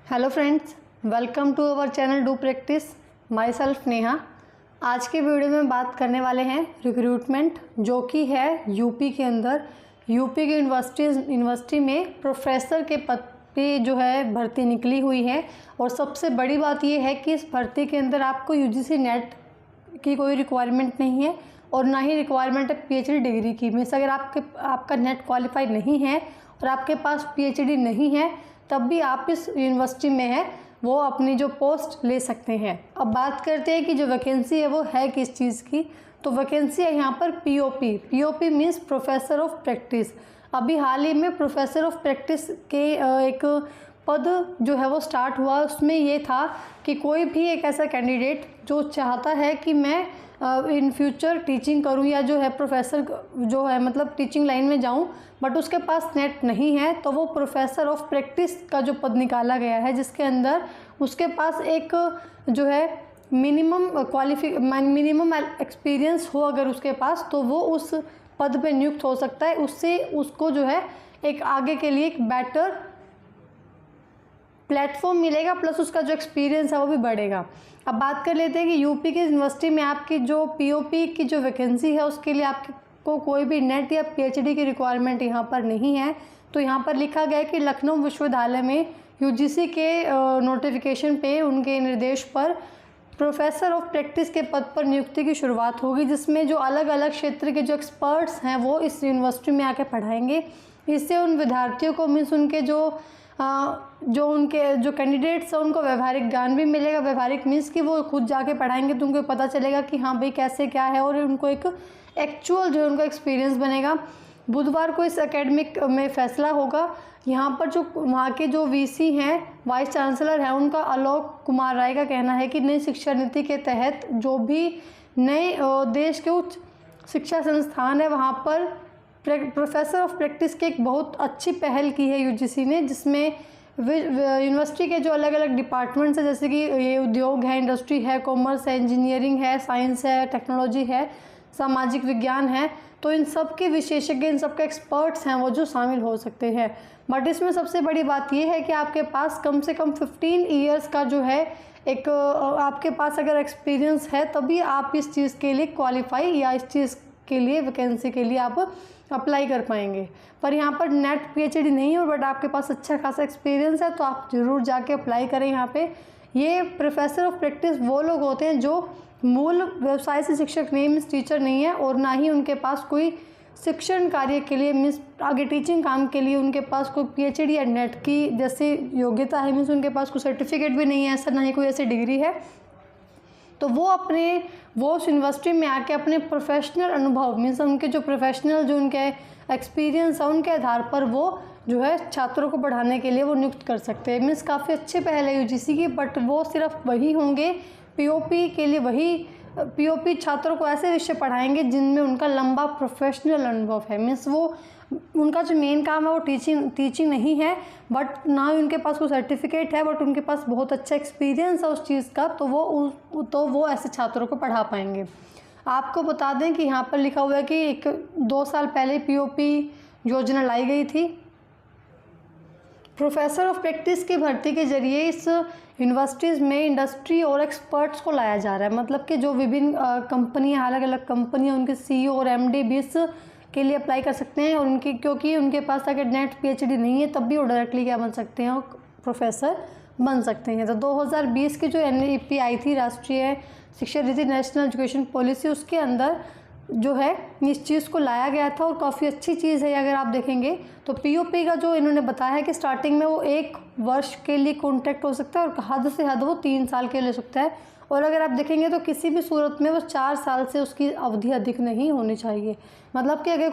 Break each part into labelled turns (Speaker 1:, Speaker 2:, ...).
Speaker 1: Hello friends, welcome to our channel do practice. Myself Neha. आज के video में बात करने वाले हैं रिक्रूटमेंट, जो कि है यूपी के अंदर। यूपी की यूनिवर्सिटी में प्रोफेसर के पद पे जो है भर्ती निकली हुई है। और सबसे बड़ी बात ये है कि इस भर्ती के अंदर आपको यूजीसी नेट की कोई रिक्वायरमेंट नहीं है और ना ही रिक्वायरमेंट है पीएचडी डिग्री की। मीन्स अगर आपका नेट क्वालिफाइड नहीं है और आपके पास पीएचडी नहीं है, तब भी आप इस यूनिवर्सिटी में है वो अपनी जो पोस्ट ले सकते हैं। अब बात करते हैं कि जो वैकेंसी है वो है किस चीज़ की। तो वैकेंसी है यहाँ पर POP means professor of practice. अभी हाल ही में प्रोफेसर ऑफ प्रैक्टिस के एक पद जो है वो स्टार्ट हुआ। उसमें ये था कि कोई भी एक ऐसा कैंडिडेट जो चाहता है कि मैं इन फ्यूचर टीचिंग करूं या जो है प्रोफेसर जो है मतलब टीचिंग लाइन में जाऊं, बट उसके पास नेट नहीं है, तो वो प्रोफेसर ऑफ प्रैक्टिस का जो पद निकाला गया है, जिसके अंदर उसके पास एक जो है मिनिमम एक्सपीरियंस हो अगर उसके पास, तो वो उस पद पे नियुक्त हो सकता है। उससे उसको जो है एक आगे के लिए एक बेटर प्लेटफॉर्म मिलेगा, प्लस उसका जो एक्सपीरियंस है वो भी बढ़ेगा। अब बात कर लेते हैं कि यूपी की यूनिवर्सिटी में आपकी जो पीओपी की जो वैकेंसी है उसके लिए आपको कोई भी नेट या पीएचडी की रिक्वायरमेंट यहाँ पर नहीं है। तो यहाँ पर लिखा गया है कि लखनऊ विश्वविद्यालय में यूजीसी के नोटिफिकेशन पे उनके निर्देश पर प्रोफेसर ऑफ प्रैक्टिस के पद पर नियुक्ति की शुरुआत होगी, जिसमें जो अलग अलग क्षेत्र के जो एक्सपर्ट्स हैं वो इस यूनिवर्सिटी में आके पढ़ाएंगे। इससे उन विद्यार्थियों को मीन्स उनके जो कैंडिडेट्स हैं उनको व्यवहारिक ज्ञान भी मिलेगा। व्यवहारिक मीन्स कि वो खुद जाके पढ़ाएंगे तो उनको पता चलेगा कि हाँ भाई कैसे क्या है, और उनको एक एक्चुअल जो है उनका एक्सपीरियंस बनेगा। बुधवार को इस एकेडमिक में फैसला होगा। यहाँ पर जो वहाँ के जो वीसी हैं, वाइस चांसलर हैं, उनका आलोक कुमार राय का कहना है कि नई शिक्षा नीति के तहत जो भी नए देश के उच्च शिक्षा संस्थान है वहाँ पर प्रोफेसर ऑफ प्रैक्टिस की एक बहुत अच्छी पहल की है यूजीसी ने, जिसमें यूनिवर्सिटी के जो अलग अलग डिपार्टमेंट्स हैं, जैसे कि ये उद्योग है, इंडस्ट्री है, कॉमर्स है, इंजीनियरिंग है, साइंस है, टेक्नोलॉजी है, सामाजिक विज्ञान है, तो इन सब के विशेषज्ञ, इन सब के एक्सपर्ट्स हैं वो जो शामिल हो सकते हैं। बट इसमें सबसे बड़ी बात ये है कि आपके पास कम से कम 15 ईयर्स का जो है एक आपके पास अगर एक्सपीरियंस है, तभी आप इस चीज़ के लिए क्वालिफाई या इस चीज़ के लिए वैकेंसी के लिए आप अप्लाई कर पाएंगे। पर यहाँ पर नेट पीएचडी नहीं हो, बट आपके पास अच्छा खासा एक्सपीरियंस है, तो आप ज़रूर जाके अप्लाई करें यहाँ पे। ये प्रोफेसर ऑफ प्रैक्टिस वो लोग होते हैं जो मूल व्यवसाय से शिक्षक नहीं, मीन्स टीचर नहीं है, और ना ही उनके पास कोई शिक्षण कार्य के लिए मीन्स आगे टीचिंग काम के लिए उनके पास कोई पीएचडी या नेट की जैसे योग्यता है, मीन्स उनके पास कोई सर्टिफिकेट भी नहीं है ऐसा, ना ही कोई ऐसी डिग्री है। तो वो उस यूनिवर्सिटी में आके अपने प्रोफेशनल अनुभव मीन्स उनके जो प्रोफेशनल जो उनके एक्सपीरियंस है उनके आधार पर वो जो है छात्रों को पढ़ाने के लिए वो नियुक्त कर सकते हैं। मीन्स काफ़ी अच्छे पहल है यूजीसी की, बट वो सिर्फ वही होंगे पीओपी के लिए, वही पीओपी छात्रों को ऐसे विषय पढ़ाएंगे जिनमें उनका लंबा प्रोफेशनल अनुभव है। मीन्स वो उनका जो मेन काम है वो टीचिंग नहीं है, बट ना ही उनके पास कोई सर्टिफिकेट है, बट उनके पास बहुत अच्छा एक्सपीरियंस है उस चीज़ का, तो वो ऐसे छात्रों को पढ़ा पाएंगे। आपको बता दें कि यहाँ पर लिखा हुआ है कि 2 साल पहले पीओपी योजना लाई गई थी। प्रोफेसर ऑफ प्रैक्टिस की भर्ती के जरिए इस यूनिवर्सिटीज़ में इंडस्ट्री और एक्सपर्ट्स को लाया जा रहा है। मतलब कि जो विभिन्न कंपनियाँ, अलग अलग कंपनियाँ, उनके सीईओ और एमडी भी इस के लिए अप्लाई कर सकते हैं, और क्योंकि उनके पास अगर नेट पीएचडी नहीं है, तब भी वो डायरेक्टली क्या बन सकते हैं, प्रोफेसर बन सकते हैं। तो 2020 की जो एनईपी आई थी, राष्ट्रीय शिक्षा नीति, नेशनल एजुकेशन पॉलिसी, उसके अंदर जो है इस चीज़ को लाया गया था, और काफ़ी अच्छी चीज़ है। अगर आप देखेंगे तो पीओपी का जो इन्होंने बताया है कि स्टार्टिंग में वो 1 वर्ष के लिए कॉन्ट्रैक्ट हो सकता है, और हद से हद वो 3 साल के लिए हो सकता है। और अगर आप देखेंगे तो किसी भी सूरत में वो 4 साल से उसकी अवधि अधिक नहीं होनी चाहिए। मतलब कि अगर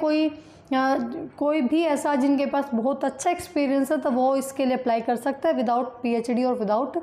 Speaker 1: कोई भी ऐसा जिनके पास बहुत अच्छा एक्सपीरियंस है, तो वो इसके लिए अप्लाई कर सकता है विदाउट पीएचडी और विदाउट